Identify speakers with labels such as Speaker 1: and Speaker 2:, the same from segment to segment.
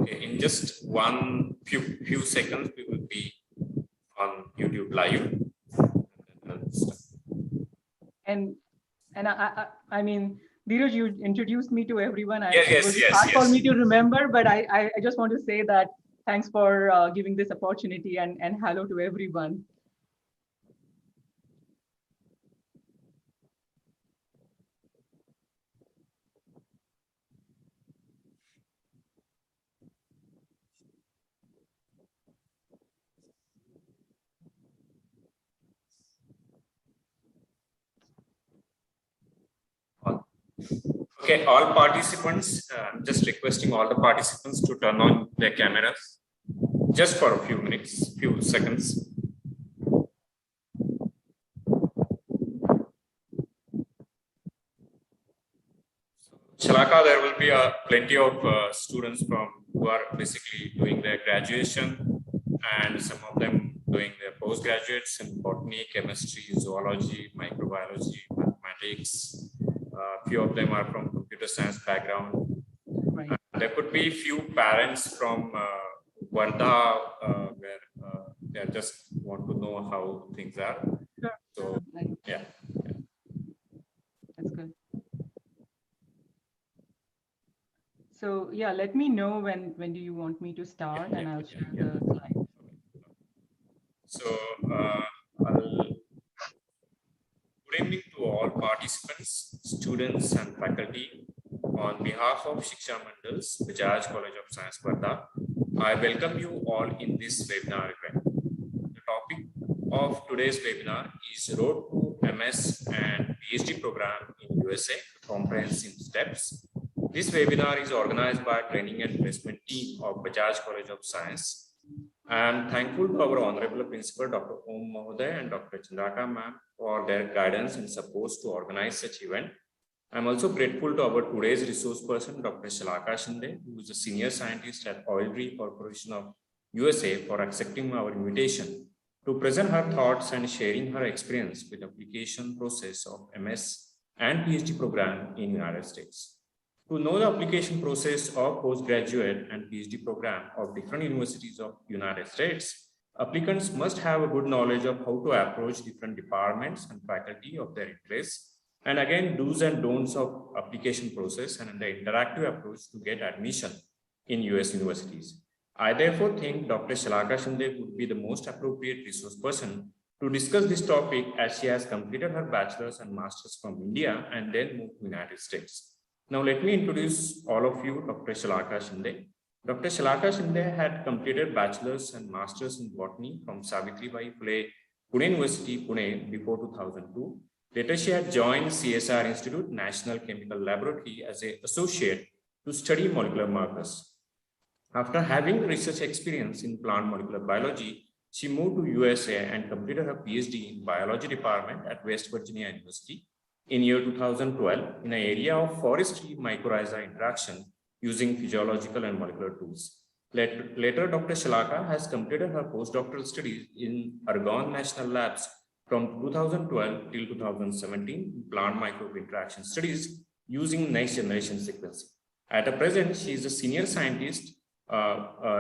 Speaker 1: Okay, in just few seconds, we will be on YouTube live.
Speaker 2: And I mean, Dheeraj, you introduced me to everyone.
Speaker 1: Yes,
Speaker 2: It was hard for me to remember, but I just want to say that thanks for giving this opportunity and hello to everyone.
Speaker 1: Okay, all participants, just requesting all the participants to turn on their cameras just for a few seconds. Shalaka, there will be plenty of students who are basically doing their graduation, and some of them doing their postgraduates in botany, chemistry, zoology, microbiology, mathematics. Few of them are from computer science background.
Speaker 2: Right.
Speaker 1: There could be few parents from Wardha where they just want to know how things are.
Speaker 2: Sure.
Speaker 1: So yeah.
Speaker 2: That's good. So yeah, let me know when do you want me to start, and I'll share the slide.
Speaker 1: So good evening to all participants, students and faculty. On behalf of Shiksha Mandal's Bajaj College of Science, Wardha, I welcome you all in this webinar event. The topic of today's webinar is Road to MS and PhD program in USA, comprehensive steps. This webinar is organized by Training and Placement Team of Bajaj College of Science. I am thankful to our Honorable Principal, Dr. Om Mahoday and Dr. Chandaka ma'am for their guidance and support to organize such event. I am also grateful to our today's resource person, Dr. Shalaka Shinde, who is a senior scientist at Oil Rig Corporation of USA, for accepting our invitation to present her thoughts and sharing her experience with application process of MS and PhD program in United States. To know the application process of postgraduate and PhD program of different universities of United States, applicants must have a good knowledge of how to approach different departments and faculty of their interest, and again, do's and don'ts of application process and the interactive approach to get admission in US universities. I therefore think Dr. Shalaka Shinde would be the most appropriate resource person to discuss this topic, as she has completed her bachelor's and master's from India and then moved to United States. Now, let me introduce all of you Dr. Shalaka Shinde. Dr. Shalaka Shinde had completed bachelor's and master's in botany from Savitribai Phule Pune University, Pune before 2002. Later, she had joined CSR Institute National Chemical Laboratory as an associate to study molecular markers. After having research experience in plant molecular biology, she moved to USA and completed her PhD in biology department at West Virginia University in year 2012 in an area of forestry mycorrhiza interaction using physiological and molecular tools. Later, Dr. Shalaka has completed her postdoctoral studies in Argonne National Labs from 2012 till 2017 in plant microbe interaction studies using next generation sequencing. At the present, she is a senior scientist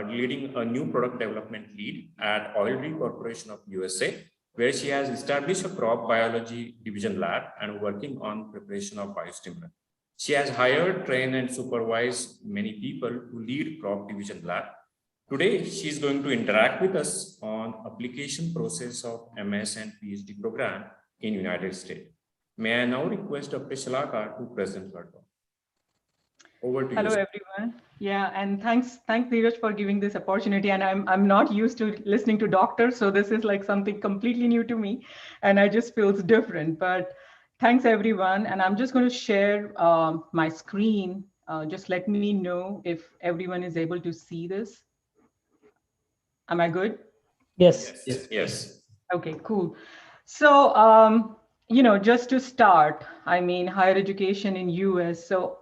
Speaker 1: leading a new product development lead at Oil Rig Corporation of USA, where she has established a crop biology division lab and working on preparation of biostimulant. She has hired, trained, and supervised many people to lead crop division lab. Today, she is going to interact with us on application process of MS and PhD program in United States. May I now request Dr. Shalaka to present her talk. Over to you.
Speaker 2: Hello, everyone. Yeah, and thanks Dheeraj for giving this opportunity. And I'm not used to listening to doctors, so this is like something completely new to me, and I just feels different. But thanks everyone, and I'm just going to share my screen. Just let me know if everyone is able to see this. Am I good?
Speaker 3: Yes.
Speaker 1: Yes.
Speaker 2: Okay, cool. So just to start, I mean, higher education in US. So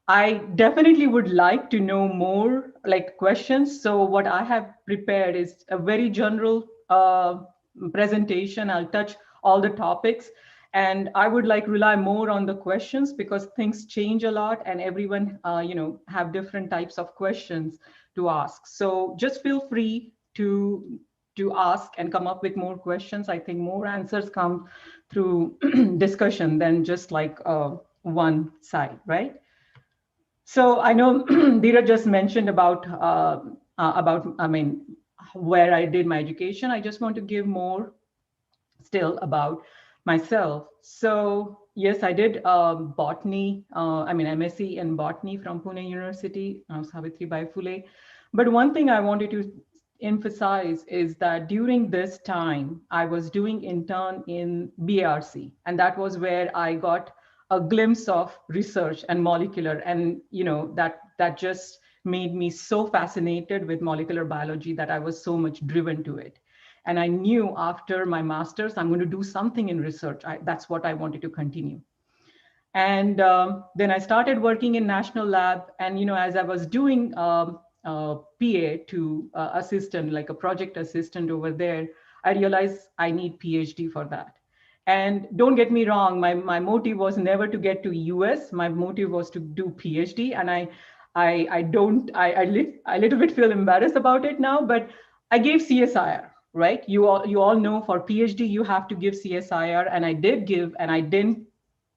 Speaker 2: I definitely would like to know more like questions. So what I have prepared is a very general presentation. I'll touch all the topics. And I would like rely more on the questions because things change a lot and everyone, have different types of questions to ask. So just feel free to ask and come up with more questions. I think more answers come through discussion than just like one side, right? So I know Dheeraj just mentioned I mean, where I did my education. I just want to give more still about myself. So yes, I did botany, MSc in botany from Pune University, Savitri Bai Phule. But one thing I wanted to emphasize is that during this time, I was doing intern in BRC, and that was where I got a glimpse of research and molecular, and that just made me so fascinated with molecular biology that I was so much driven to it. And I knew after my master's, I'm going to do something in research. That's what I wanted to continue. And then I started working in national lab. And as I was doing PA to assistant, like a project assistant over there, I realized I need PhD for that. And don't get me wrong, my motive was never to get to US. My motive was to do PhD. And I don't, I little bit feel embarrassed about it now, but I gave CSIR, right? You all know for PhD, you have to give CSIR, and I did give, and I didn't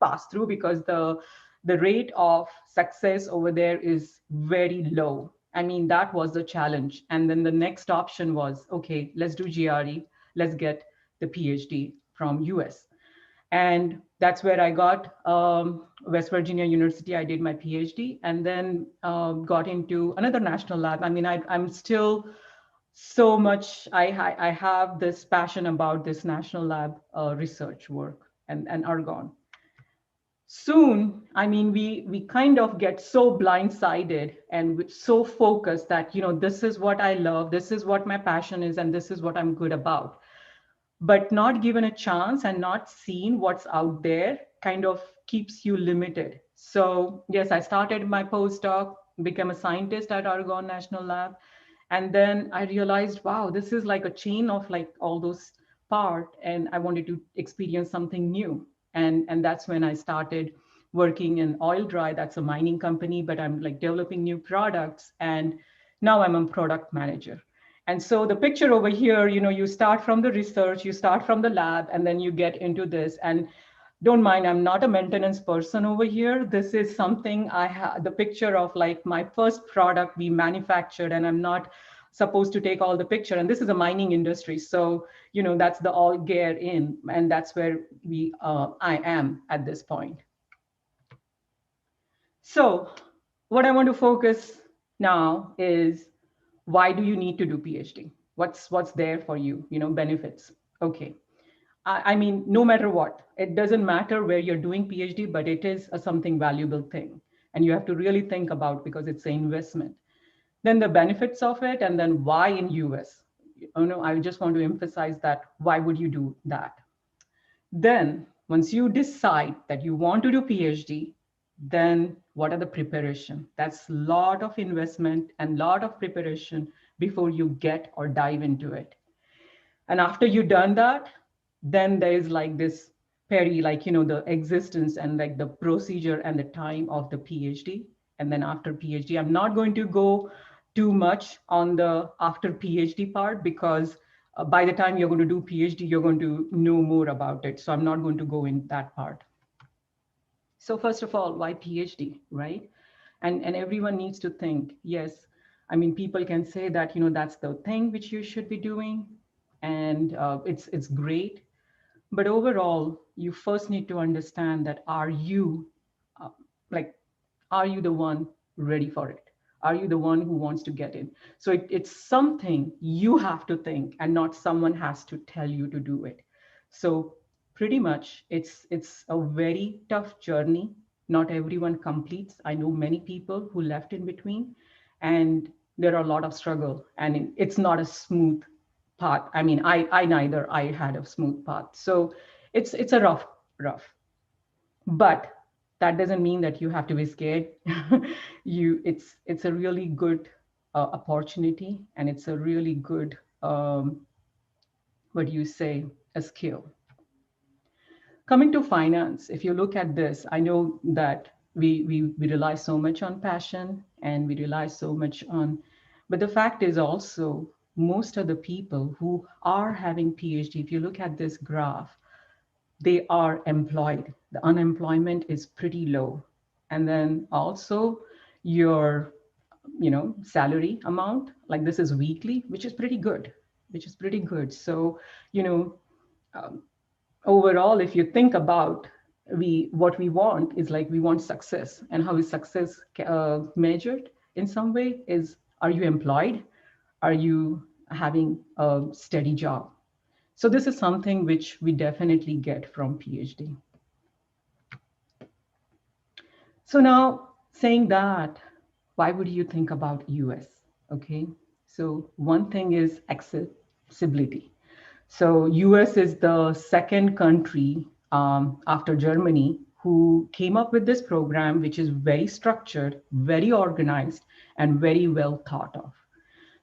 Speaker 2: pass through because the rate of success over there is very low. I mean, that was the challenge. And then the next option was, okay, let's do GRE, let's get the PhD from US. And that's where I got West Virginia University. I did my PhD and then got into another national lab. I mean, I'm still so much, I have this passion about this national lab research work and argon. Soon, I mean, we kind of get so blindsided and so focused that this is what I love, this is what my passion is, and this is what I'm good about, but not given a chance and not seen what's out there kind of keeps you limited. So yes, I started my postdoc, became a scientist at Argonne National Lab, and then I realized, wow, this is like a chain of like all those part, and I wanted to experience something new. And that's when I started working in Oil Dry. That's a mining company, but I'm like developing new products, and now I'm a product manager. And so the picture over here, you start from the research, you start from the lab, and then you get into this. And don't mind, I'm not a maintenance person over here. This is something I have, the picture of like my first product we manufactured, and I'm not supposed to take all the picture. And this is a mining industry. So, that's the all gear in, and that's where I am at this point. So what I want to focus now is, why do you need to do PhD? What's there for you, benefits. Okay. I mean, no matter what, it doesn't matter where you're doing PhD, but it is a something valuable thing. And you have to really think about, because it's an investment. Then the benefits of it, and then why in US. I just want to emphasize that, why would you do that? Then once you decide that you want to do PhD, then what are the preparation? That's a lot of investment and lot of preparation before you get or dive into it. And after you've done that, then there is like this like, the existence and like the procedure and the time of the PhD. And then after PhD, I'm not going to go too much on the after PhD part, because by the time you're going to do PhD, you're going to know more about it. So I'm not going to go in that part. So first of all, why PhD, right? And everyone needs to think, yes, I mean, people can say that, that's the thing which you should be doing, and it's great. But overall, you first need to understand that, are you uh, like, are you the one ready for it? Are you the one who wants to get in? So it's something you have to think, and not someone has to tell you to do it. So pretty much it's a very tough journey. Not everyone completes. I know many people who left in between, and there are a lot of struggle, and it's not a smooth path. I mean, I neither I had a smooth path. So it's a rough. But that doesn't mean that you have to be scared. It's a really good opportunity, and it's a really good what do you say, a skill. Coming to finance, if you look at this, I know that we rely so much on passion and we rely so much on, but the fact is also most of the people who are having PhD, if you look at this graph, they are employed. The unemployment is pretty low. And then also your, salary amount, like this is weekly, which is pretty good, which is pretty good. So, you know, um, overall, if you think about what we want is like we want success, and how is success measured in some way is, are you employed? Are you having a steady job? So this is something which we definitely get from PhD. So now, saying that, why would you think about US? Okay, so one thing is accessibility. So US is the second country after Germany who came up with this program, which is very structured, very organized, and very well thought of.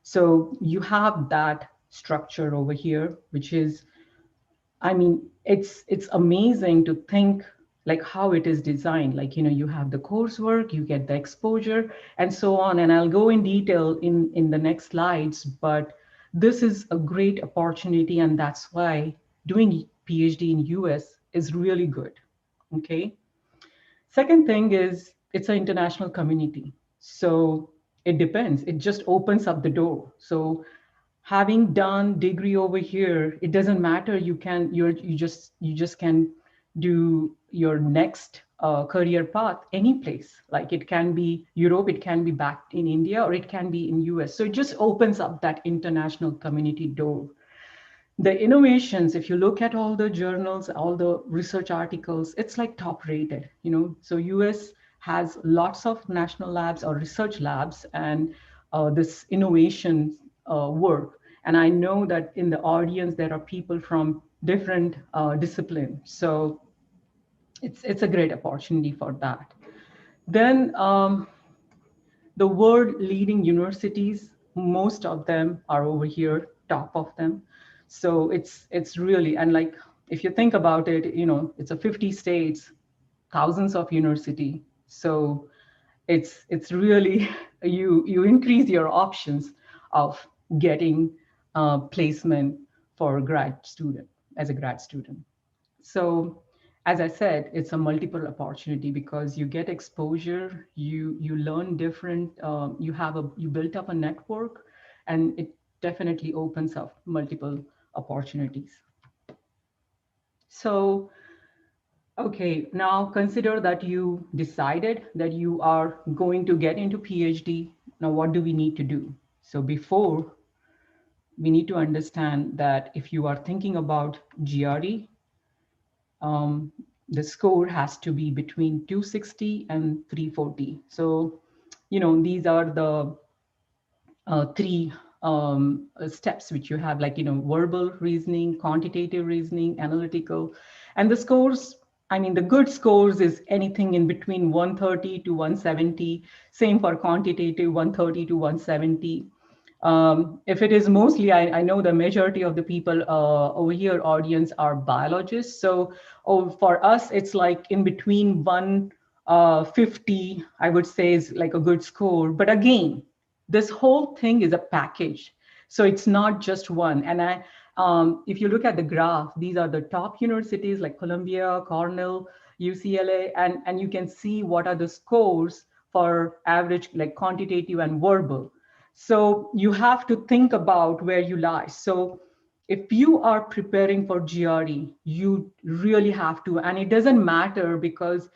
Speaker 2: So you have that structure over here, which is, I mean, it's amazing to think like how it is designed. Like, you have the coursework, you get the exposure, and so on. And I'll go in detail in the next slides, but this is a great opportunity, and that's why doing PhD in US is really good. Okay. Second thing is it's an international community. So it depends. It just opens up the door. So having done degree over here, it doesn't matter. You just can do your next career path any place. Like it can be Europe, it can be back in India, or it can be in US. So it just opens up that international community door. The innovations, if you look at all the journals, all the research articles, it's like top rated. So US has lots of national labs or research labs, and this innovation work. And I know that in the audience there are people from different disciplines, so it's a great opportunity for that. Then the world leading universities, most of them are over here, top of them. So it's really, and like if you think about it, it's a 50 states, thousands of university. So it's really you increase your options of getting placement for grad student as a grad student. So as I said, it's a multiple opportunity because you get exposure, you learn different, you built up a network, and it definitely opens up multiple opportunities. So, okay, now consider that you decided that you are going to get into PhD. Now, what do we need to do? So before, we need to understand that if you are thinking about GRE, um, the score has to be between 260 and 340. So, these are the three steps which you have, like, verbal reasoning, quantitative reasoning, analytical. And the scores, I mean, the good scores is anything in between 130 to 170. Same for quantitative, 130 to 170. If it is mostly, I know the majority of the people over here audience are biologists. So for us, it's like in between 150, I would say, is like a good score. But again, this whole thing is a package. So it's not just one. And if you look at the graph, these are the top universities like Columbia, Cornell, UCLA, and you can see what are the scores for average, like quantitative and verbal. So you have to think about where you lie. So if you are preparing for GRE, you really have to, and it doesn't matter because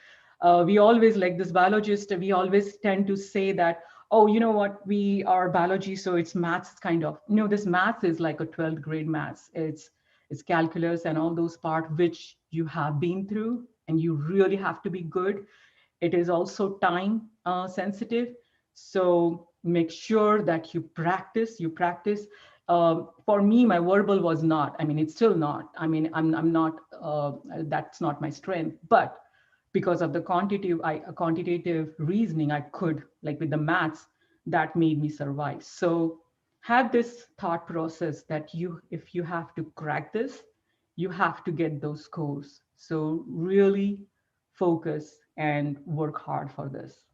Speaker 2: we always, like this biologist, we always tend to say that, oh, you know what, we are biology, so it's maths kind of. No, this math is like a 12th grade maths. It's calculus and all those parts which you have been through, and you really have to be good. It is also time sensitive. So make sure that you practice. For me, my verbal was not, I mean, it's still not, I mean, I'm not, that's not my strength, but because of the quantitative reasoning, I could, like with the maths, that made me survive. So have this thought process that if you have to crack this, you have to get those scores. So really focus and work hard for this.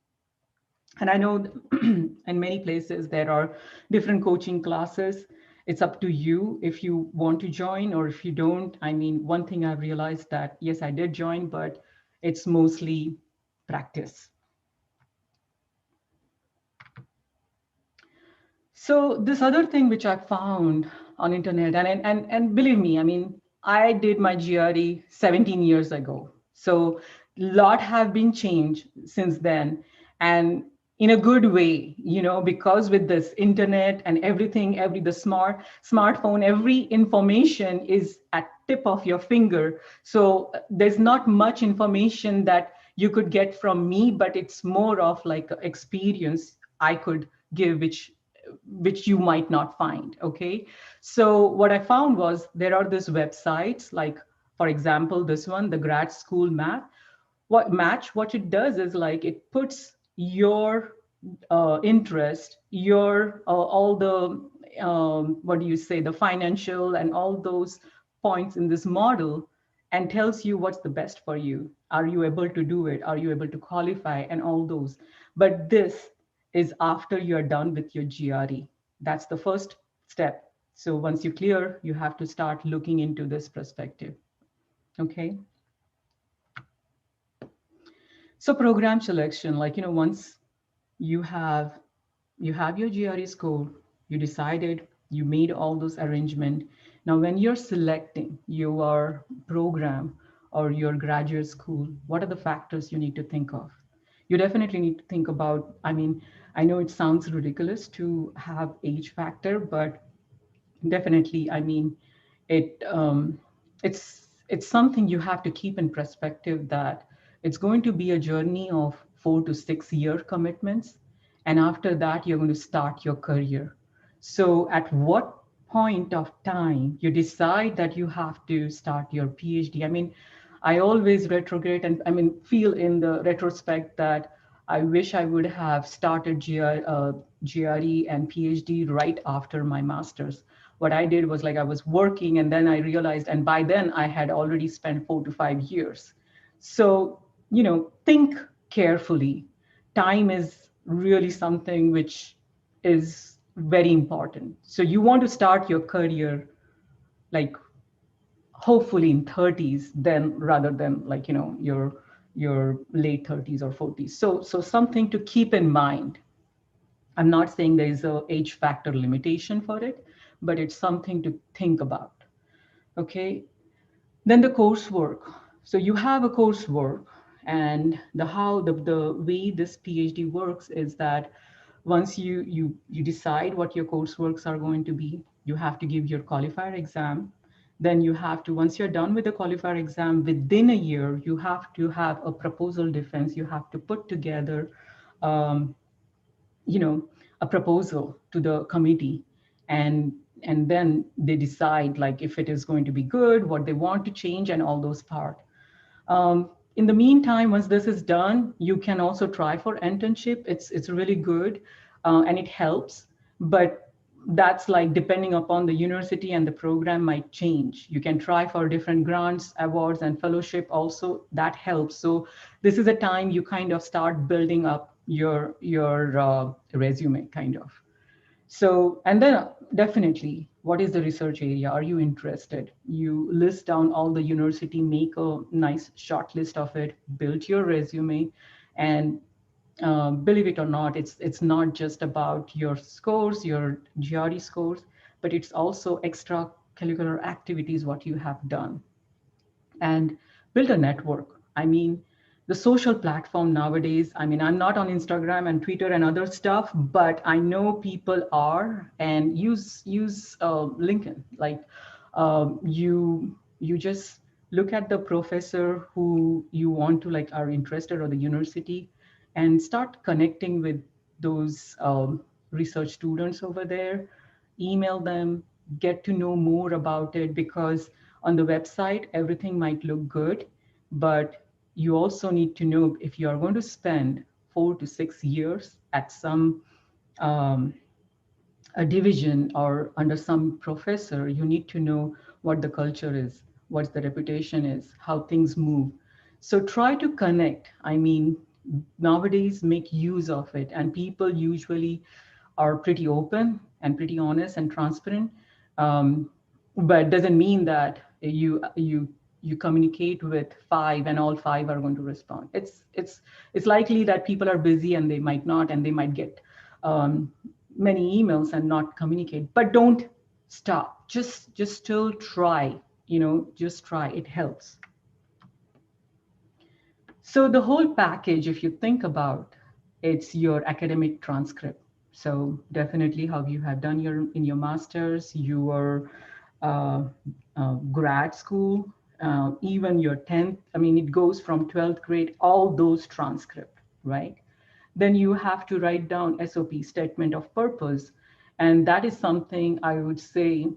Speaker 2: And I know in many places there are different coaching classes. It's up to you if you want to join or if you don't. I mean, one thing I've realized that yes, I did join, but it's mostly practice. So this other thing which I found on internet, and believe me, I mean, I did my GRE 17 years ago. So a lot have been changed since then, and in a good way, because with this internet and everything, the smartphone, every information is at tip of your finger. So there's not much information that you could get from me, but it's more of like experience I could give, which you might not find. Okay, so what I found was there are these websites like, for example, this one, the grad school math what it does is like it puts your interest, your all the what do you say, the financial and all those points in this model, and tells you what's the best for you. Are you able to do it? Are you able to qualify? And all those. But this is after you're done with your GRE. That's the first step. So once you clear, you have to start looking into this perspective. Okay. So program selection, like, once you have your GRE score, you decided, you made all those arrangement. Now, when you're selecting your program or your graduate school, what are the factors you need to think of? You definitely need to think about, I mean, I know it sounds ridiculous to have age factor, but definitely, I mean, it's something you have to keep in perspective, that it's going to be a journey of 4 to 6 year commitments, and after that you're going to start your career. So at what point of time you decide that you have to start your PhD? I mean, I always retrograde and I mean feel in the retrospect that I wish I would have started GRE and PhD right after my master's. What I did was like I was working and then I realized, and by then I had already spent 4 to 5 years. So, think carefully. Time is really something which is very important. So you want to start your career like hopefully in 30s, then rather than like, your late 30s or 40s. So something to keep in mind. I'm not saying there is a age factor limitation for it, but it's something to think about. Okay. Then the coursework. So you have a coursework, and the way this PhD works is that once you decide what your courseworks are going to be, you have to give your qualifier exam. Then you have to, once you're done with the qualifier exam, within a year, you have to have a proposal defense. You have to put together um, you know a proposal to the committee, and then they decide like if it is going to be good, what they want to change, and all those part. In the meantime, once this is done, you can also try for internship. It's really good, and it helps, but that's like depending upon the university, and the program might change. You can try for different grants, awards, and fellowship also. That helps. So this is a time you kind of start building up your resume, kind of. So, and then definitely, what is the research area? Are you interested? You list down all the university, make a nice short list of it, build your resume, and believe it or not, it's not just about your scores, your GRE scores, but it's also extracurricular activities what you have done, and build a network. I mean, the social platform nowadays, I mean, I'm not on Instagram and Twitter and other stuff, but I know people are, and use LinkedIn. Like you just look at the professor who you want to like are interested, or the university, and start connecting with those research students over there. Email them, get to know more about it, because on the website everything might look good, but you also need to know if you are going to spend 4 to 6 years at some um, a division or under some professor, you need to know what the culture is, what's the reputation is, how things move. So try to connect. I mean, nowadays make use of it, and people usually are pretty open and pretty honest and transparent. Um, but doesn't mean that you communicate with five and all five are going to respond. It's likely that people are busy and they might not, and they might get um, many emails and not communicate. But don't stop. Just still try. Just try. It helps. So the whole package, if you think about, it's your academic transcript. So definitely how you have done your master's, your uh, grad school, even your 10th. I mean, it goes from 12th grade, all those transcript, right? Then you have to write down SOP, statement of purpose. And that is something I would say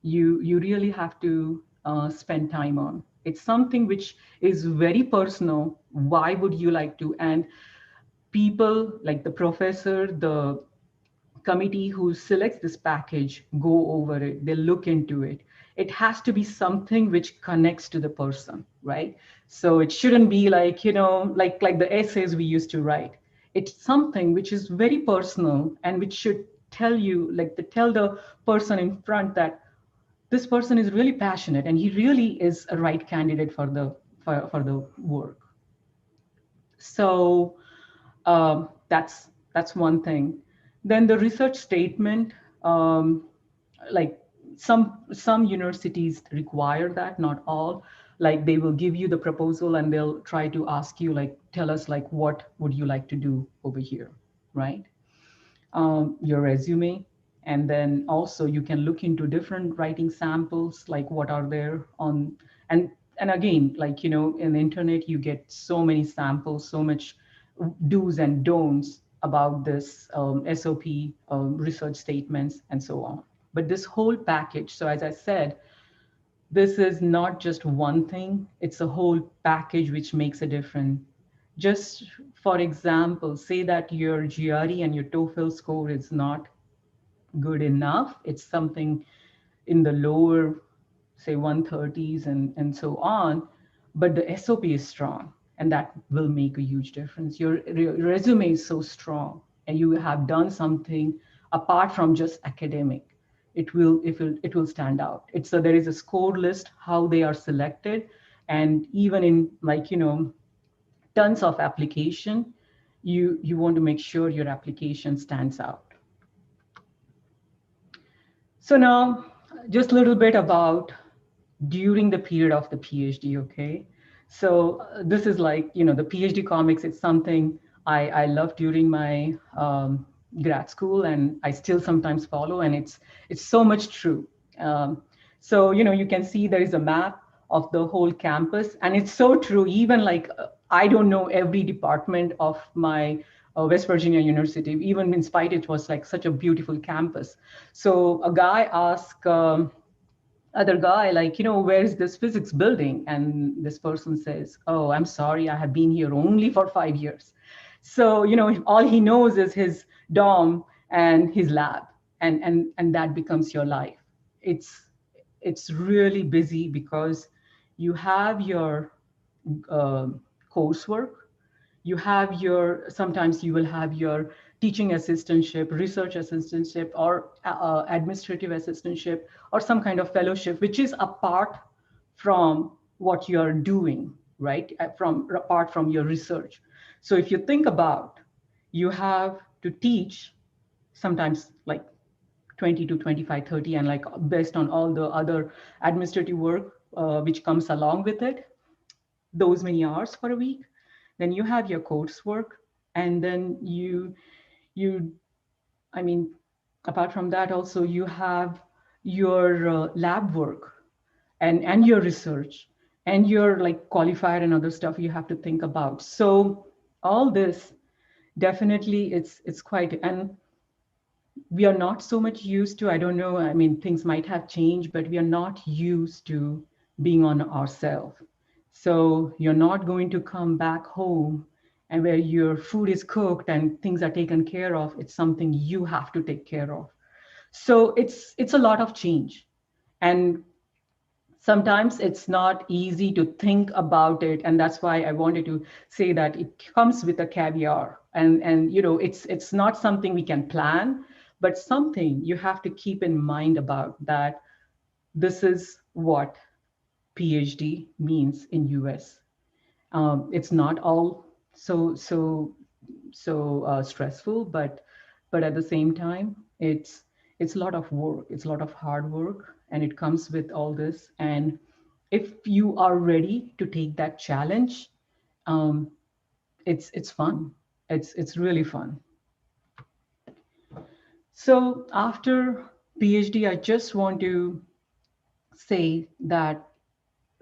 Speaker 2: you really have to spend time on. It's something which is very personal. Why would you like to? And people like the professor, the committee who selects this package go over it, they look into it. It has to be something which connects to the person, right? So it shouldn't be like, like the essays we used to write. It's something which is very personal and which should tell you, like, tell the person in front that this person is really passionate and he really is a right candidate for the work. So that's one thing. Then the research statement, like some universities require that, not all. Like they will give you the proposal and they'll try to ask you, like, tell us, like, what would you like to do over here, right? Your resume. And then also you can look into different writing samples, like what are there on, and again, like, in the internet, you get so many samples, so much do's and don'ts about this SOP, research statements, and so on. But this whole package, so as I said, this is not just one thing, it's a whole package which makes a difference. Just for example, say that your GRE and your TOEFL score is not good enough. It's something in the lower, say 130s and so on, but the SOP is strong, and that will make a huge difference. Your resume is so strong and you have done something apart from just academic. It will stand out. It's there is a score list how they are selected, and even in, like, tons of application, you want to make sure your application stands out. So now, just a little bit about during the period of the PhD, okay? So this is like, the PhD comics, it's something I loved during my grad school, and I still sometimes follow, and it's so much true. So, you can see there is a map of the whole campus, and it's so true. Even like, I don't know every department of my West Virginia University, even in spite it was like such a beautiful campus. So a guy asked, other guy, like, where's this physics building? And this person says, oh, I'm sorry, I have been here only for 5 years. So, all he knows is his dorm and his lab, and that becomes your life. It's really busy because you have your uh, coursework, you have your, sometimes you will have your teaching assistantship, research assistantship, or administrative assistantship, or some kind of fellowship, which is apart from what you're doing, right? From apart from your research. So if you think about, you have to teach sometimes like 20 to 25, 30, and like based on all the other administrative work which comes along with it, those many hours for a week. Then you have your coursework, and then you I mean, apart from that, also you have your lab work and your research and your like qualifier and other stuff you have to think about. So all this, definitely, it's quite, and we are not so much used to, I don't know, I mean, things might have changed, but we are not used to being on ourselves. So you're not going to come back home and where your food is cooked and things are taken care of. It's something you have to take care of. So it's a lot of change. And sometimes it's not easy to think about it, and that's why I wanted to say that it comes with a caveat, and it's not something we can plan, but something you have to keep in mind about that. This is what PhD means in US. It's not all so stressful, but at the same time, it's a lot of work. It's a lot of hard work, and it comes with all this. And if you are ready to take that challenge, um, it's fun. It's really fun. So after PhD, I just want to say that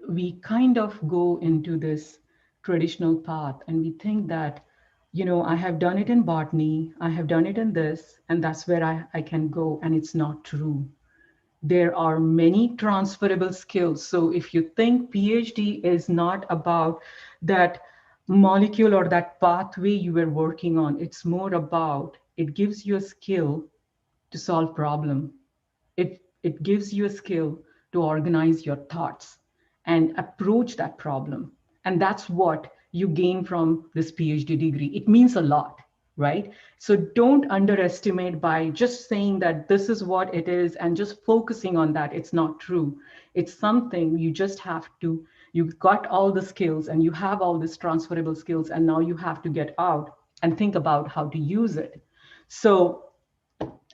Speaker 2: we kind of go into this traditional path and we think that, I have done it in botany, I have done it in this, and that's where I can go. And it's not true. There are many transferable skills. So if you think PhD is not about that molecule or that pathway you were working on, it's more about it gives you a skill to solve problem. It gives you a skill to organize your thoughts and approach that problem. And that's what you gain from this PhD degree. It means a lot, right? So don't underestimate by just saying that this is what it is and just focusing on that. It's not true. It's something you just have to, you've got all the skills and you have all these transferable skills, and now you have to get out and think about how to use it. So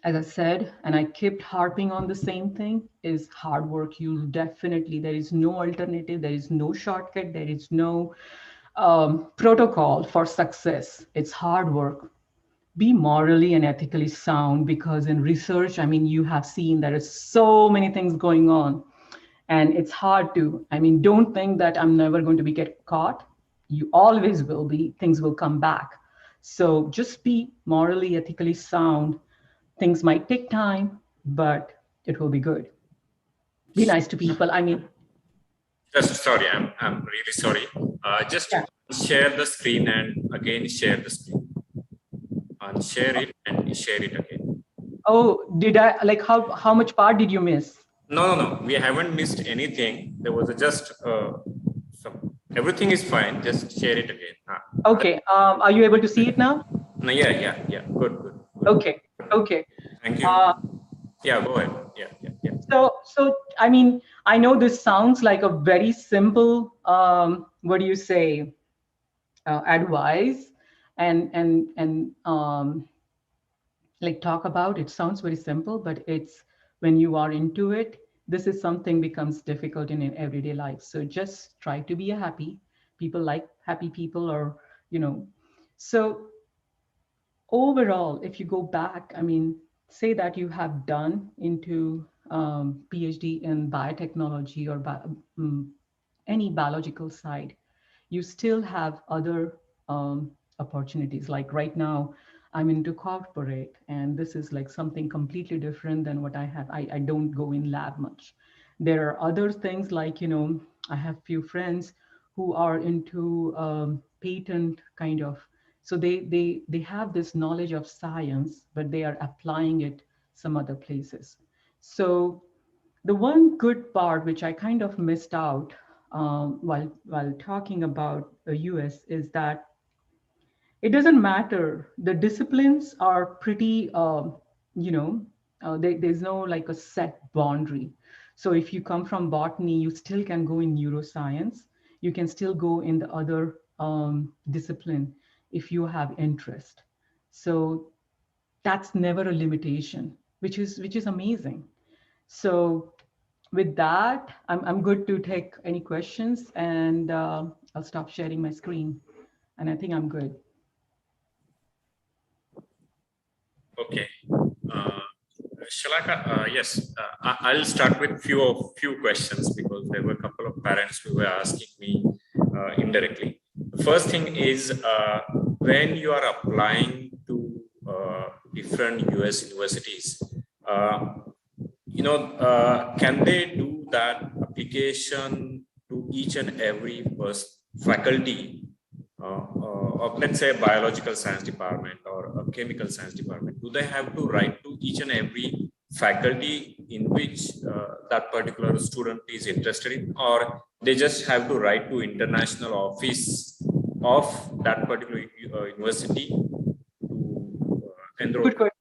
Speaker 2: as I said, and I kept harping on the same thing, is hard work. You definitely, there is no alternative, there is no shortcut, there is no protocol for success. It's hard work. Be morally and ethically sound, because in research, I mean, you have seen there is so many things going on, and it's hard to, I mean, don't think that I'm never going to be get caught. You always will be, things will come back. So just be morally, ethically sound. Things might take time, but it will be good. Be nice to people. I mean,
Speaker 1: Just sorry, I'm really sorry. Just
Speaker 2: yeah.
Speaker 1: share the screen and again share the screen. Unshare it and share it again.
Speaker 2: Oh, did I, like, how much part did you miss?
Speaker 1: No. We haven't missed anything. There was just some. Everything is fine. Just share it again.
Speaker 2: Okay. Are you able to see it now?
Speaker 1: No, yeah. Good.
Speaker 2: Okay.
Speaker 1: Thank you. Yeah, go ahead. Yeah.
Speaker 2: So I mean, I know this sounds like a very simple, what do you say, advice, and like talk about. It sounds very simple, but it's when you are into it, this is something becomes difficult in everyday life. So just try to be a happy. People like happy people, or so overall, if you go back, I mean, say that you have done into PhD in biotechnology or any biological side, you still have other opportunities. Like right now, I'm into corporate, and this is like something completely different than what I have. I don't go in lab much. There are other things like, I have few friends who are into patent kind of. So they have this knowledge of science, but they are applying it some other places. So the one good part which I kind of missed out while talking about the US is that it doesn't matter. The disciplines are pretty, there's no like a set boundary. So if you come from botany, you still can go in neuroscience. You can still go in the other discipline if you have interest. So that's never a limitation, which is amazing. So with that, I'm good to take any questions, and I'll stop sharing my screen. And I think I'm good.
Speaker 1: Okay. Shalaka, yes, I'll start with few questions because there were a couple of parents who were asking me indirectly. The first thing is when you are applying to different US universities, can they do that application to each and every faculty of, let's say, a biological science department or a chemical science department? Do they have to write to each and every faculty in which that particular student is interested in, or they just have to write to international office of that particular university to enroll?
Speaker 2: Good question.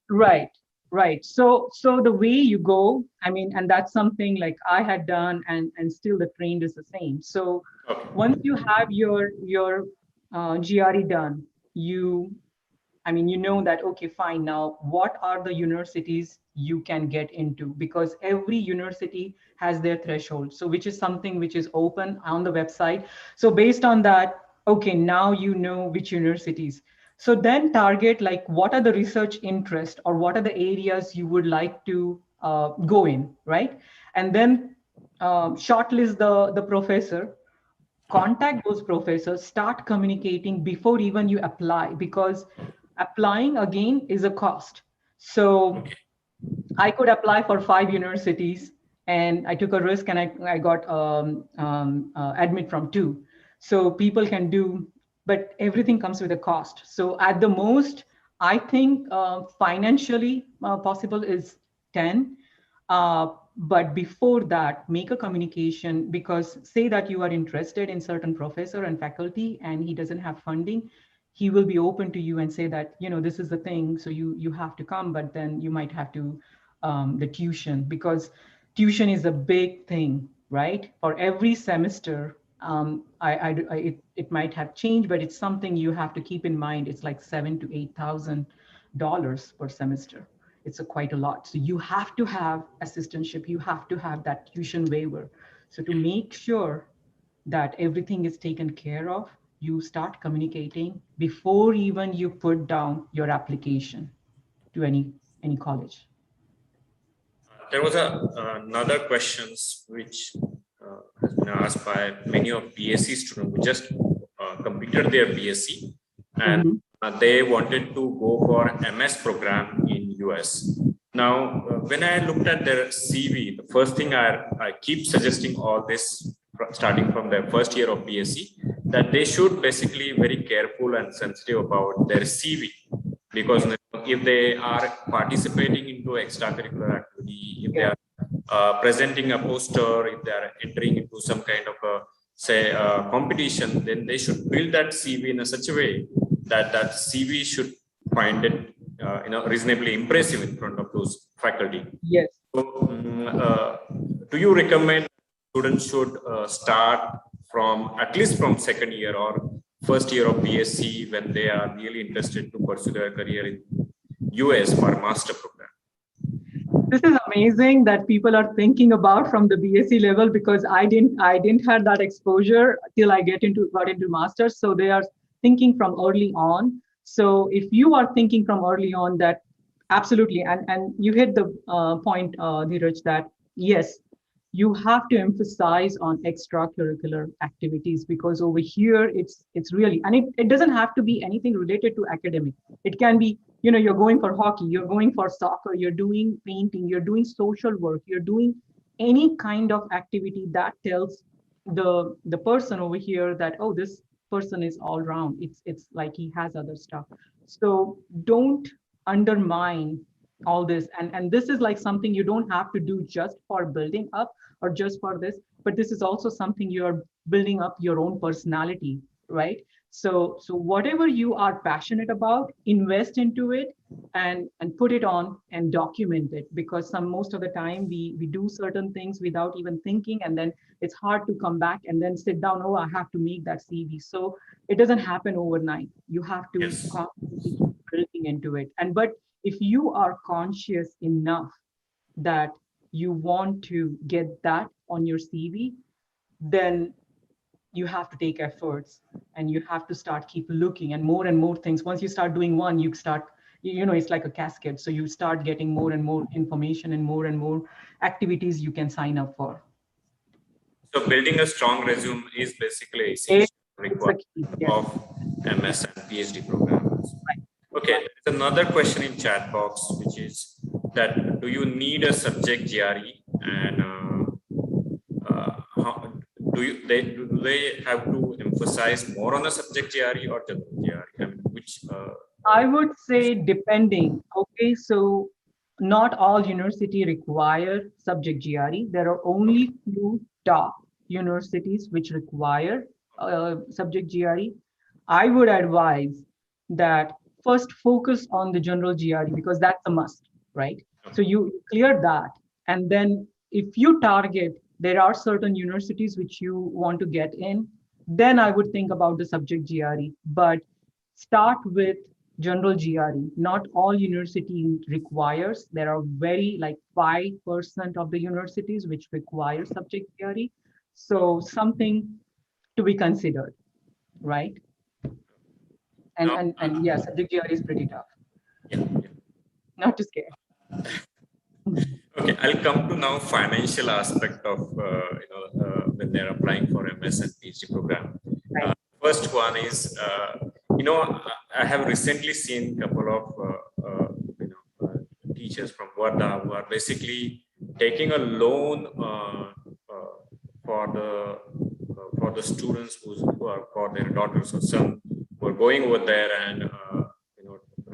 Speaker 2: Right, right. So the way you go, I mean, and that's something like I had done, and still the trend is the same. So
Speaker 1: Okay.
Speaker 2: once you have your GRE done, I mean, you know that, okay, fine. Now, what are the universities you can get into? Because every university has their threshold. So, which is something which is open on the website. So, based on that, okay, now you know which universities. So, then target like what are the research interest or what are the areas you would like to go in, right? And then shortlist the professor, contact those professors, start communicating before even you apply, because applying again is a cost. So I could apply for 5 universities, and I took a risk, and I got admit from 2. So people can do, but everything comes with a cost. So at the most, I think financially possible is 10. But before that, make a communication, because say that you are interested in certain professor and faculty and he doesn't have funding, he will be open to you and say that, this is the thing, so you have to come, but then you might have to the tuition, because tuition is a big thing, right? For every semester, it might have changed, but it's something you have to keep in mind. It's like $7,000 to $8,000 per semester. It's quite a lot. So you have to have assistantship. You have to have that tuition waiver. So to make sure that everything is taken care of, you start communicating before even you put down your application to any college.
Speaker 1: There was another questions which has been asked by many of BSc students who just completed their BSc, and they wanted to go for MS program in US. Now, when I looked at their CV, the first thing I keep suggesting all this, starting from their first year of BSc, that they should basically very careful and sensitive about their CV, because if they are participating into extracurricular activity, if they are presenting a poster, if they are entering into some kind of a competition, then they should build that CV in such a way that that CV should find it reasonably impressive in front of those faculty.
Speaker 2: Yes.
Speaker 1: So, do you recommend students should start from at least from second year or first year of BSc when they are really interested to pursue their career in US for master program?
Speaker 2: This is amazing that people are thinking about from the BSc level, because I didn't have that exposure till I got into masters. So they are thinking from early on. So if you are thinking from early on, that absolutely, and you hit the point, Dheeraj, that yes, you have to emphasize on extracurricular activities, because over here it's really, and it doesn't have to be anything related to academic. It can be, you're going for hockey, you're going for soccer, you're doing painting, you're doing social work, you're doing any kind of activity that tells the person over here that, oh, this person is all round. It's like he has other stuff. So don't undermine all this, and this is like something you don't have to do just for building up or just for this, but this is also something you're building up your own personality, right? So whatever you are passionate about, invest into it, and put it on and document it, because most of the time we do certain things without even thinking, and then it's hard to come back and then sit down, oh, I have to make that CV. So it doesn't happen overnight. You have to constantly keep building into it. But if you are conscious enough that you want to get that on your CV, then you have to take efforts, and you have to start keep looking, and more things. Once you start doing one, you start, it's like a cascade. So you start getting more and more information and more activities you can sign up for.
Speaker 1: So building a strong resume is basically essential requirement of MS and PhD programs. Okay, there's another question in chat box, which is that do you need a subject GRE, and do they have to emphasize more on the subject GRE or general GRE? I mean, which?
Speaker 2: I would say depending. Okay, so not all university require subject GRE. There are
Speaker 1: Okay.
Speaker 2: only few top universities which require subject GRE. I would advise that first focus on the general GRE because that's a must, right? So
Speaker 1: Okay.
Speaker 2: you clear that, and then if you target, there are certain universities which you want to get in, then I would think about the subject GRE. But start with general GRE. Not all university requires. There are very like 5% of the universities which require subject GRE. So
Speaker 1: Okay.
Speaker 2: something to be considered, right? And
Speaker 1: Now,
Speaker 2: yeah, subject GRE is pretty tough.
Speaker 1: yeah, yeah.
Speaker 2: Not to scare.
Speaker 1: Okay, I'll come to now financial aspect of when they're applying for MS and PhD program.
Speaker 2: Right.
Speaker 1: First one is I have recently seen a couple of teachers from Wardha who are basically taking a loan for the students who are for their daughters or son who are going over there and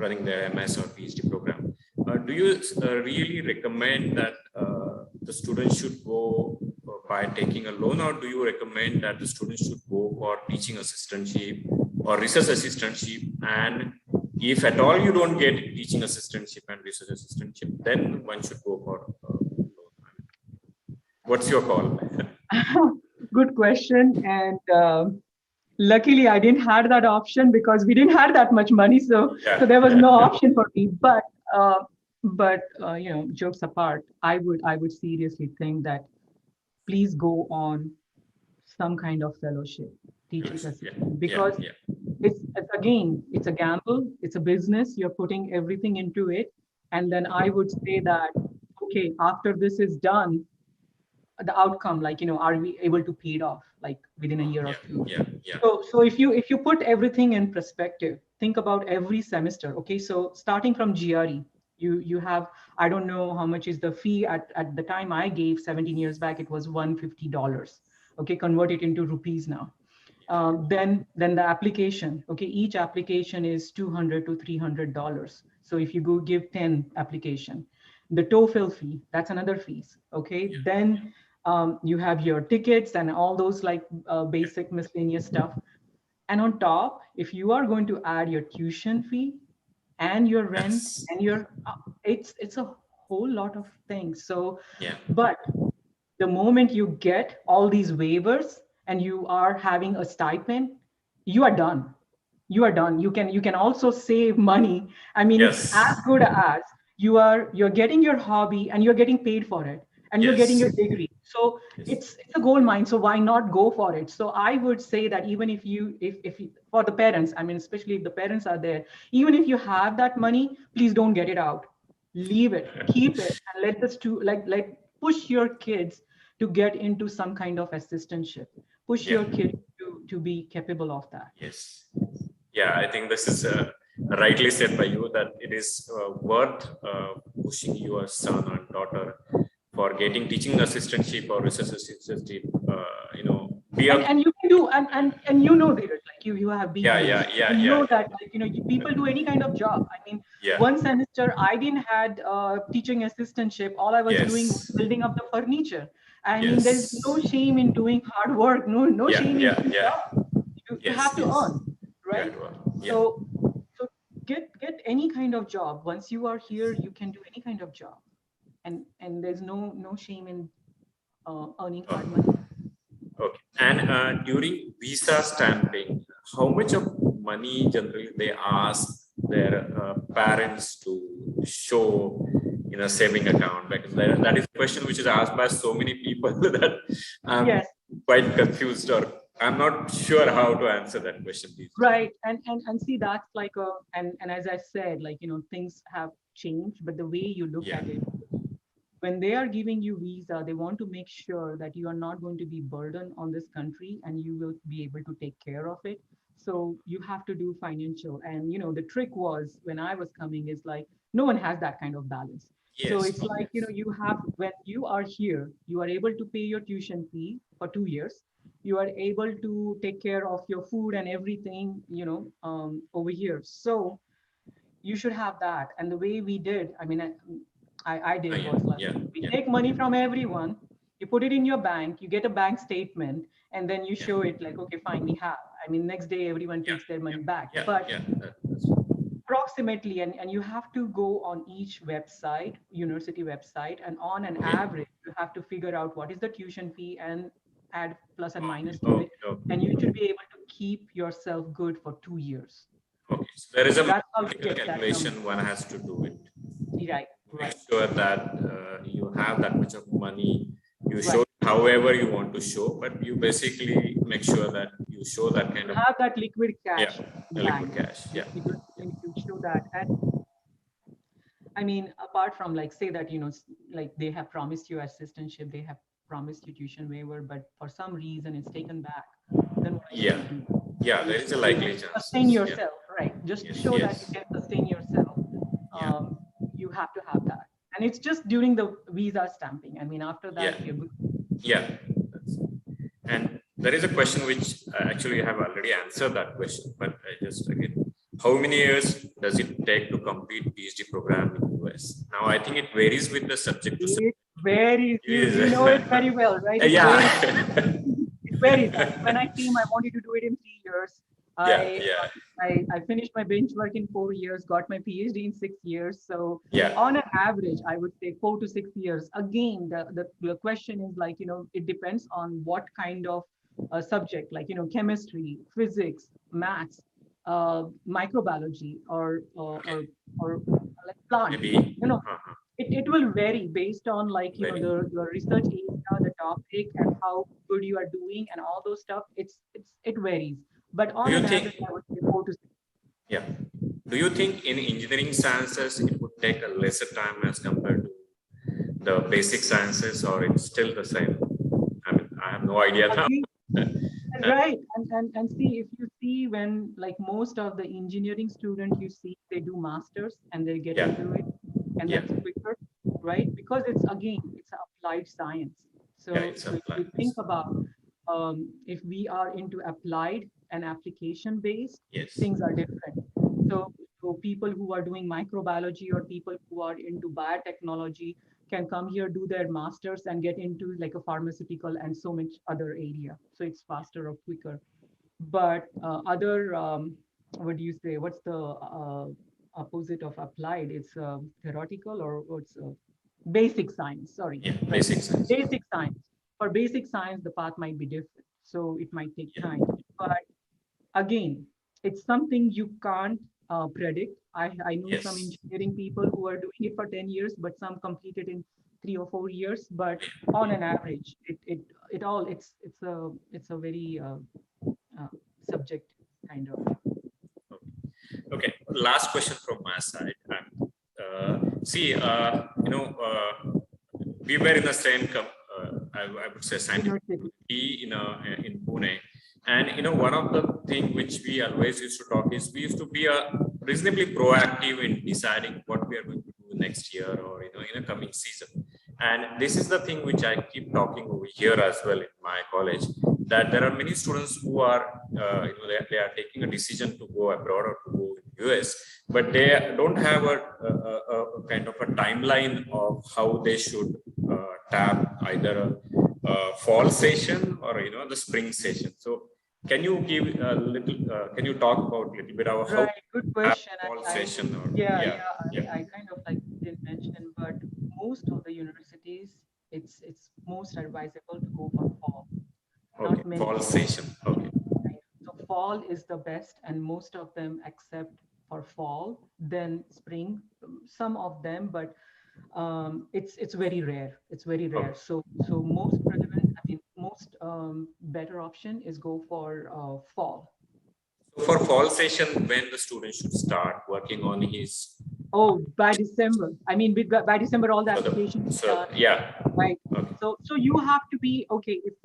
Speaker 1: running their MS or PhD program. Do you really recommend that the students should go by taking a loan, or do you recommend that the students should go for teaching assistantship or research assistantship? And if at all you don't get teaching assistantship and research assistantship, then one should go for loan. What's your call?
Speaker 2: Good question. And luckily, I didn't have that option because we didn't have that much money. So there was
Speaker 1: Yeah.
Speaker 2: no option for me. Uh, jokes apart, I would seriously think that please go on some kind of fellowship, teaching
Speaker 1: Yeah,
Speaker 2: assistant,
Speaker 1: yeah,
Speaker 2: because
Speaker 1: yeah.
Speaker 2: it's again, it's a gamble, it's a business. You're putting everything into it, and then I would say that okay, after this is done, the outcome, like are we able to pay it off like within a year or
Speaker 1: Yeah,
Speaker 2: two?
Speaker 1: yeah, yeah.
Speaker 2: So if you put everything in perspective, think about every semester. Okay, so starting from GRE, you have, I don't know how much is the fee at the time I gave 17 years back, it was $150. Okay, convert it into rupees now. Then the application. Okay, each application is $200 to $300. So if you go give 10 application, the TOEFL fee, that's another fees. Okay, then you have your tickets and all those like basic miscellaneous stuff. And on top, if you are going to add your tuition fee and your rent
Speaker 1: Yes.
Speaker 2: and your it's a whole lot of things. So,
Speaker 1: Yeah.
Speaker 2: but the moment you get all these waivers and you are having a stipend, you are done. You are done. You can also save money. I mean, it's as
Speaker 1: Yes.
Speaker 2: good as you're getting your hobby and you're getting paid for it and you're getting
Speaker 1: Yes.
Speaker 2: your degree. So
Speaker 1: Yes.
Speaker 2: it's a gold mine. So why not go for it? So I would say that even if you, for the parents, I mean, especially if the parents are there, even if you have that money, please don't get it out. Leave it, keep it, and let us to like push your kids to get into some kind of assistantship. Push
Speaker 1: Yeah.
Speaker 2: your kid to be capable of that.
Speaker 1: Yes. Yeah, I think this is rightly said by you that it is worth pushing your son and daughter for getting teaching assistantship or research assistantship. Be a
Speaker 2: And you can do, and Dheeraj, like you have
Speaker 1: yeah,
Speaker 2: BCS.
Speaker 1: yeah, yeah,
Speaker 2: You
Speaker 1: yeah,
Speaker 2: know that, like people do any kind of job. I mean,
Speaker 1: yeah.
Speaker 2: one semester I didn't had teaching assistantship. All I was doing was
Speaker 1: Yes,
Speaker 2: building up the furniture. I mean, there's no
Speaker 1: yes,
Speaker 2: shame in doing hard work. No
Speaker 1: yeah,
Speaker 2: shame in
Speaker 1: yeah,
Speaker 2: doing
Speaker 1: yeah.
Speaker 2: job. You
Speaker 1: Yes,
Speaker 2: have to
Speaker 1: yes.
Speaker 2: earn,
Speaker 1: Yeah,
Speaker 2: right?
Speaker 1: yeah,
Speaker 2: So get any kind of job. Once you are here, you can do any kind of job, and there's no shame in earning hard money.
Speaker 1: oh, okay. And during visa stamping, how much of money generally they ask their parents to show in a saving account? Because that is a question which is asked by so many people that I'm
Speaker 2: Yes.
Speaker 1: quite confused, or I'm not sure how to answer that question these days.
Speaker 2: Right. And see, that's like and as I said, like, things have changed, but the way you look
Speaker 1: Yeah,
Speaker 2: at it, when they are giving you visa, they want to make sure that you are not going to be burdened on this country and you will be able to take care of it. So you have to do financial. And the trick was when I was coming is like no one has that kind of balance. So
Speaker 1: yes,
Speaker 2: it's like, you have, when you are here, you are able to pay your tuition fee for 2 years. You are able to take care of your food and everything, over here. So you should have that. And the way we did, I mean, I
Speaker 1: Oh,
Speaker 2: did
Speaker 1: yeah,
Speaker 2: was like,
Speaker 1: yeah,
Speaker 2: we
Speaker 1: yeah,
Speaker 2: take money from everyone, you put it in your bank, you get a bank statement, and then you
Speaker 1: yeah,
Speaker 2: show it like, okay, fine, we have. I mean, next day everyone
Speaker 1: yeah,
Speaker 2: takes their
Speaker 1: yeah,
Speaker 2: money back.
Speaker 1: yeah,
Speaker 2: But
Speaker 1: yeah. That's,
Speaker 2: approximately, and you have to go on each website, university website, and on an
Speaker 1: okay,
Speaker 2: average, you have to figure out what is the tuition fee and add plus and
Speaker 1: okay,
Speaker 2: minus to it.
Speaker 1: okay,
Speaker 2: And you
Speaker 1: okay.
Speaker 2: should be able to keep yourself good for 2 years.
Speaker 1: Okay. So there is a
Speaker 2: That's how you
Speaker 1: mathematical
Speaker 2: get that number.
Speaker 1: calculation one has to do it.
Speaker 2: Right,
Speaker 1: Make
Speaker 2: right,
Speaker 1: sure that you have that much of money. You show
Speaker 2: right.
Speaker 1: it however you want to show, but you basically make sure that you show that kind
Speaker 2: You
Speaker 1: of,
Speaker 2: have that liquid
Speaker 1: yeah,
Speaker 2: cash in the
Speaker 1: liquid
Speaker 2: bank.
Speaker 1: cash. Yeah.
Speaker 2: You need to show that. And I mean, apart from like say that, like they have promised you assistantship, they have promised you tuition waiver, but for some reason it's taken back, then what are you
Speaker 1: Yeah.
Speaker 2: going to do?
Speaker 1: Yeah.
Speaker 2: You
Speaker 1: There is a
Speaker 2: should be able
Speaker 1: likely
Speaker 2: to sustain
Speaker 1: chances. Yeah.
Speaker 2: yourself, right? Just to
Speaker 1: Yes.
Speaker 2: show that you
Speaker 1: Yes.
Speaker 2: can sustain yourself,
Speaker 1: Yeah.
Speaker 2: um, you have to have that. And it's just during the visa stamping. I mean, after
Speaker 1: Yeah.
Speaker 2: that, you're good.
Speaker 1: Yeah. That's, and there is a question which actually you have already answered that question, but I just again, how many years does it take to complete PhD program in US? Now I think it varies with the subject to subject.
Speaker 2: It varies. You
Speaker 1: Is
Speaker 2: know it very well, right? It
Speaker 1: yeah,
Speaker 2: varies. It varies. I mean, when I came, I wanted to do it in 3 years.
Speaker 1: yeah,
Speaker 2: I,
Speaker 1: yeah,
Speaker 2: I finished my bench work in 4 years, got my PhD in 6 years. So
Speaker 1: yeah.
Speaker 2: on an average, I would say 4 to 6 years. Again, the question is like, it depends on what kind of subject, like, chemistry, physics, maths, microbiology,
Speaker 1: Okay,
Speaker 2: or like plant.
Speaker 1: maybe.
Speaker 2: It will vary based on like
Speaker 1: Very.
Speaker 2: the research area, the topic, and how good you are doing, and all those stuff. It varies, but
Speaker 1: Do
Speaker 2: on
Speaker 1: you
Speaker 2: an
Speaker 1: think?
Speaker 2: average, I would say 4 to 6.
Speaker 1: Yeah. Do you think in engineering sciences it would take a lesser time as compared to the basic sciences, or it's still the same? I mean, I have no idea now.
Speaker 2: Again, right, and see, if you see, when like most of the engineering student you see, they do masters and they get
Speaker 1: Yeah,
Speaker 2: into it, and
Speaker 1: yeah,
Speaker 2: that's quicker, right? Because it's applied science.
Speaker 1: yeah.
Speaker 2: So
Speaker 1: It's
Speaker 2: so if
Speaker 1: applied.
Speaker 2: you think about, if we are into applied and application based,
Speaker 1: Yes.
Speaker 2: things are different. So, so people who are doing microbiology or people who are into biotechnology can come here, do their masters, and get into like a pharmaceutical and so much other area. So it's faster or quicker. But other, what do you say? What's the opposite of applied? It's theoretical, or what's basic science? Sorry,
Speaker 1: Yeah,
Speaker 2: right?
Speaker 1: basic science.
Speaker 2: Basic science. For basic science, the path might be different, so it might take
Speaker 1: Yeah,
Speaker 2: time. But again, it's something you can't predict. I know some
Speaker 1: yes.
Speaker 2: engineering people who are doing it for 10 years, but some complete it in 3 or 4 years. But on an average, it all it's a very subjective kind of.
Speaker 1: Okay. Last question from my side. See, we were in the same, I would say, scientific
Speaker 2: University.
Speaker 1: community in Pune, and one of the thing which we always used to talk is we used to be reasonably proactive in deciding what we are going to do next year, or in a coming season. And this is the thing which I keep talking over here as well in my college, that there are many students who are, they are taking a decision to go abroad or to go in US, but they don't have a kind of a timeline of how they should tap either a fall session or the spring session. So can you give a little? Can you talk about a little bit about how
Speaker 2: Right, good
Speaker 1: to tap
Speaker 2: question.
Speaker 1: fall
Speaker 2: I
Speaker 1: session? Or
Speaker 2: Yeah,
Speaker 1: yeah,
Speaker 2: yeah,
Speaker 1: yeah.
Speaker 2: I kind of like didn't mention, but most of the universities, it's most advisable to go for fall.
Speaker 1: Okay,
Speaker 2: Not many
Speaker 1: fall session. Okay,
Speaker 2: right? So fall is the best, and most of them accept for fall, then spring. Some of them, but it's very rare. It's very rare.
Speaker 1: okay.
Speaker 2: So most relevant, I mean, most better option is go for fall.
Speaker 1: So for fall session, when the student should start working on his
Speaker 2: Oh, by December. I mean, by December, all the applications
Speaker 1: so
Speaker 2: done,
Speaker 1: yeah.
Speaker 2: right?
Speaker 1: Okay.
Speaker 2: So you have to be okay. If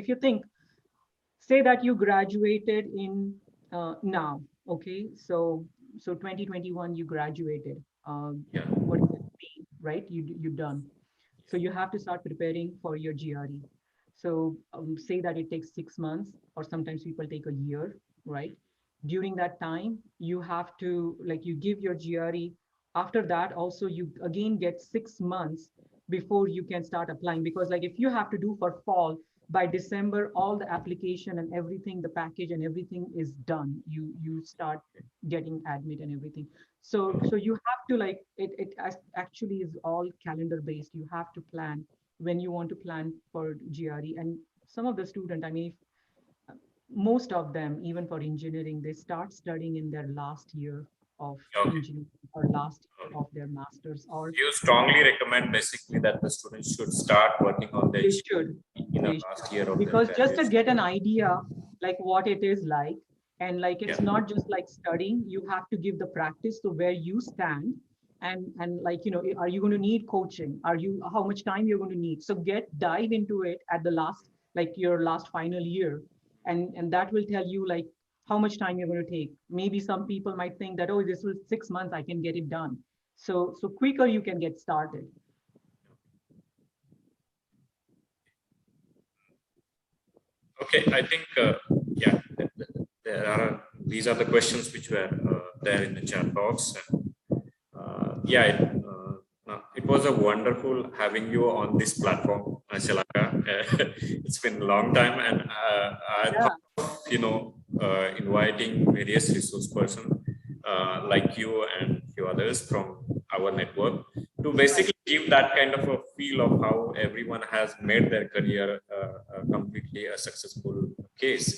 Speaker 2: you think, say that you graduated in now, okay? So 2021 you graduated.
Speaker 1: Yeah.
Speaker 2: What is it? B, right? You done. So you have to start preparing for your GRE. So say that it takes 6 months, or sometimes people take a year, right? During that time, you have to, like, you give your GRE after that also you again get 6 months before you can start applying, because like if you have to do for fall, by December all the application and everything, the package and everything is done, you start getting admit and everything. So you have to like actually is all calendar based. You have to plan when you want to plan for GRE. And some of the student, I mean, most of them, even for engineering, they start studying in their last year of
Speaker 1: Okay.
Speaker 2: engineering or last year of their masters, or
Speaker 1: You strongly recommend basically that the students should start working on their
Speaker 2: they
Speaker 1: GRE
Speaker 2: should
Speaker 1: in the
Speaker 2: they
Speaker 1: last
Speaker 2: should,
Speaker 1: year of their
Speaker 2: because just to
Speaker 1: graduation.
Speaker 2: get an idea like what it is like, and like
Speaker 1: Yeah.
Speaker 2: it's not just like studying, you have to give the practice to where you stand. And like, you know, are you going to need coaching, are you, how much time you're going to need, so get dive into it at the last, like your last final year. And that will tell you like how much time you're going to take. Maybe some people might think that, oh, this was 6 months, I can get it done. So quicker you can get started.
Speaker 1: Okay, I think yeah, there are these are the questions which were there in the chat box. And, yeah, it was a wonderful having you on this platform, Shalaka. It's been a long time, and I
Speaker 2: Yeah.
Speaker 1: thought of, inviting various resource persons like you and few others from our network to basically give that kind of a feel of how everyone has made their career completely a successful case.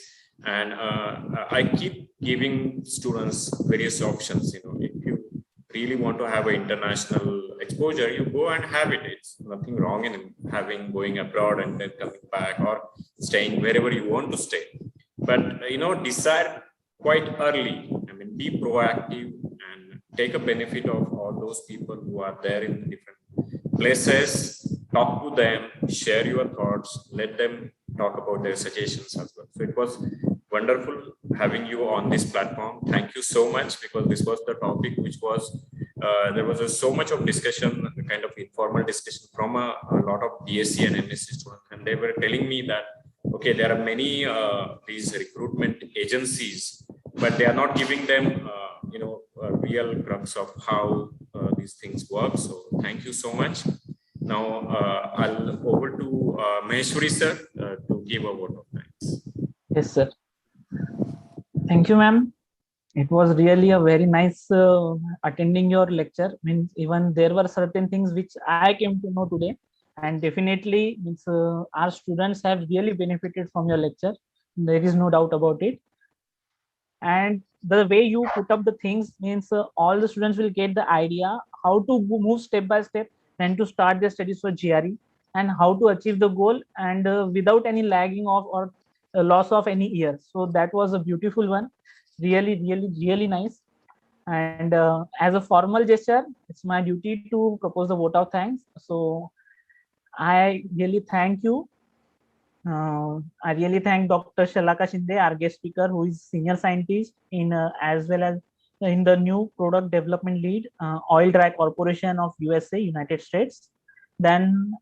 Speaker 1: And I keep giving students various options. You know, if you really want to have an international exposure, you go and have it. It's nothing wrong in having going abroad and then coming back, or staying wherever you want to stay. But decide quite early. I mean, be proactive and take a benefit of all those people who are there in different places. Talk to them, share your thoughts, let them talk about their suggestions as well. So it was wonderful having you on this platform. Thank you so much, because this was the topic which was there was so much of discussion, kind of informal discussion from a lot of BSc and MSc students, and they were telling me that okay, there are many these recruitment agencies, but they are not giving them a real crux of how these things work. So thank you so much. Now I'll over to Maheshwari sir to give a vote of thanks.
Speaker 3: Yes, sir. Thank you, ma'am. It was really a very nice attending your lecture. Means even there were certain things which I came to know today, and definitely means our students have really benefited from your lecture. There is no doubt about it. And the way you put up the things means all the students will get the idea how to move step by step and to start their studies for GRE, and how to achieve the goal, and without any lagging of or loss of any years. So that was a beautiful one. Really nice. And as a formal gesture, it's my duty to propose the vote of thanks. So I really thank you. I really thank Dr. Shalaka Shinde, our guest speaker, who is senior scientist in as well as in the new product development lead, Oil Dry Corporation of USA, United States. Then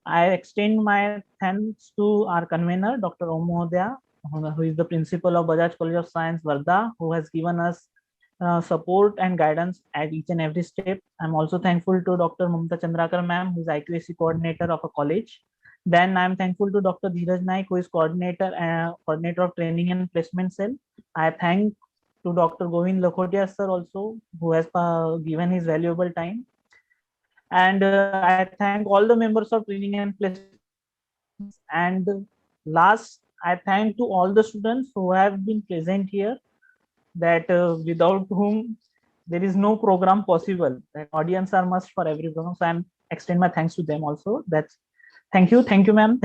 Speaker 3: I extend my thanks to our convener, Dr. Om Mohodaya, who is the principal of Bajaj College of Science, Wardha, who has given us support and guidance at each and every step. I'm also thankful to Dr. Mamta Chandrakar ma'am, who is IQAC coordinator of a college. Then I'm thankful to Dr. Dheeraj Naik, who is coordinator of training and placement cell. I thank to Dr. Govind Lakhotia sir also, who has given his valuable time. And I thank all the members of training and placement. And last, I thank to all the students who have been present here, that without whom there is no program possible. That audience are must for every program. So I'm extend my thanks to them also. That's thank you, ma'am. Thank you.